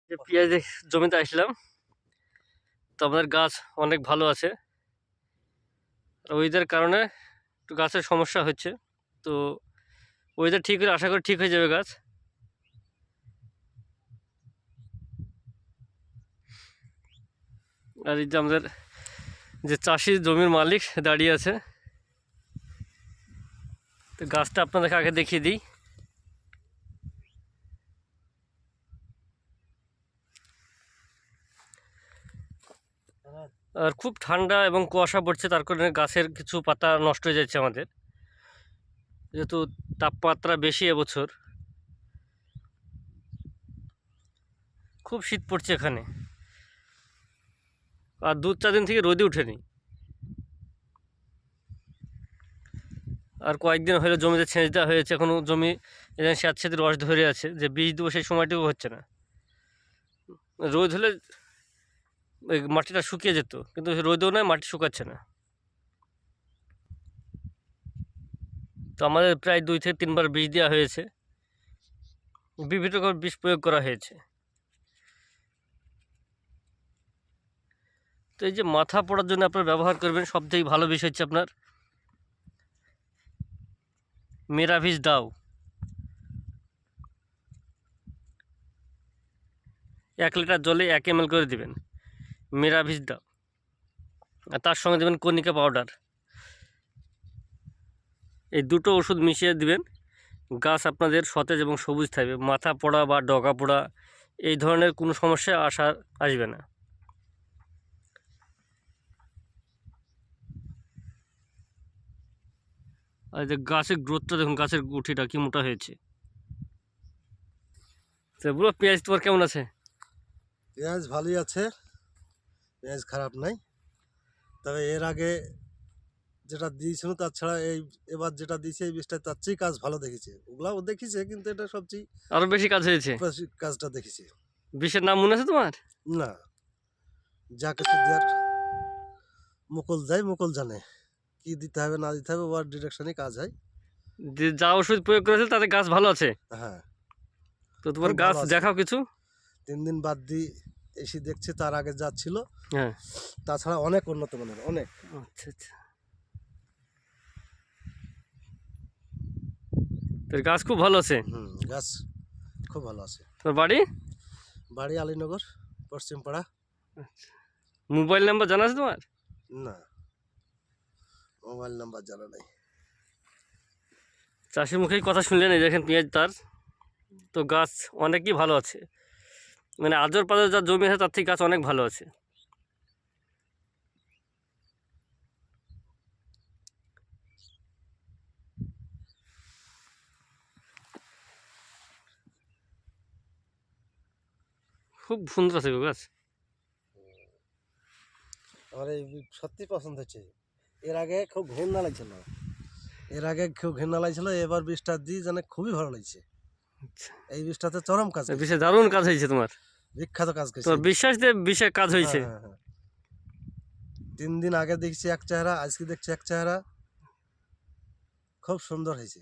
যে পেঁয়াজ জমিতে আসলাম, তো আমাদের গাছ অনেক ভালো আছে। ওয়েদার কারণে একটু গাছের সমস্যা হচ্ছে, তো ওয়েদার ঠিক হলে আশা করি ঠিক হয়ে যাবে গাছ। আর এই যে আমাদের যে চাষি জমির মালিক দাঁড়িয়ে আছে, তো গাছটা আপনাদেরকে আগে দেখিয়ে দিই। আর খুব ঠান্ডা এবং কুয়াশা পড়ছে, তার কারণে গাছের কিছু পাতা নষ্ট হয়ে যাচ্ছে আমাদের, যেহেতু তাপমাত্রা বেশি এবছর। খুব শীত পড়ছে এখানে, আর 2-4 দিন থেকে রোদই উঠেনি। আর কয়েকদিন হলে জমিতে ছেঁচ দেওয়া হয়েছে, এখনও জমি স্যাঁতস্যাঁতে রস ধরে আছে, যে বীজ দেবো সেই সময়টুকু হচ্ছে না। রোদ হলে ওই মাটিটা শুকিয়ে যেত, কিন্তু রোদেও নয়, মাটি শুকাচ্ছে না। তো আমাদের প্রায় 2 থেকে 3 বার বীজ দেওয়া হয়েছে, বিভিন্ন রকম বিষ প্রয়োগ করা হয়েছে। তো এই যে মাথা পড়ার জন্য আপনারা ব্যবহার করবেন, সবথেকে ভালো বিষ হচ্ছে আপনার মেরাভিজ দাও। 1 লিটার জলে 1 ml করে দেবেন মেরাভিজ দাও, আর তার সঙ্গে দেবেন কণিকা পাউডার। এই দুটো ওষুধ মিশিয়ে দিবেন, গাছ আপনাদের সতেজ এবং সবুজ থাকবে। মাথা পোড়া বা ডগা পোড়া এই ধরনের কোনো সমস্যা আসবে না। আর যে গাছের গ্রোথটা দেখুন, গাছের গুঠিটা কি মোটা হয়েছে। তো পুরো পেঁয়াজ তোমার কেমন আছে? পেঁয়াজ ভালোই আছে, পেঁয়াজ খারাপ নাই। তবে এর আগে যেটা দিয়েছিল তাছাড়া এবার যেটা দিয়েছে এই বীজটা তার চেয়ে কাজ ভালো দেখেছে। ওগুলাও দেখেছে, কিন্তু এটা সবচেয়ে আরো বেশি কাজ হয়েছে। বেশি কাজটা দেখেছে। বিষের নাম মনে আছে তোমার? না, যা কিছু দেওয়ার মুকুল দেয়, মুকুল জানে কি দিতে হবে না দিতে হবে, ওর ডিরেকশনে কাজ হয়। যা ওষুধ প্রয়োগ করেছে তাতে গাছ ভালো আছে। হ্যাঁ, তো তোমার গাছ দেখাও কিছু। 3 দিন বাদ দিয়ে এসে দেখছে তার আগে যা ছিল, হ্যাঁ, তাছাড়া অনেক উন্নত মানের, অনেক। আচ্ছা আচ্ছা। তোর গাছ খুব ভালো আছে। গাছ খুব ভালো আছে। তোর বাড়ি? বাড়ি আলীনগর, পশ্চিমপাড়া। আচ্ছা, মোবাইল নাম্বার জানা আছে তোমার? না, মোবাইল নাম্বার জানা নাই। চাষির মুখেই কথা শুনলেন, এই দেখেন পেঁয়াজ তার, তো গাছ অনেকই ভালো আছে। মানে আজর পাজর যা জমি আছে তার থেকে গাছ অনেক ভালো আছে। খুব সুন্দর আছে গো গাছ। আমার এই সত্যি পছন্দ হচ্ছে। এর আগে খুব ঘৃণা লাগছিল, এবার বীজটা দিয়ে জানে খুবই ভালো লাগছে। এই বীজটাতে চরম কাজ, বিষে দারুণ কাজ হয়েছে তোমার, বিখ্যাত কাজ করছে। তোমার বিশ্বাস দিয়ে বিষে কাজ হয়েছে। 3 দিন আগে দেখছি এক চেহারা, আজকে দেখছি এক চেহারা, খুব সুন্দর হয়েছে।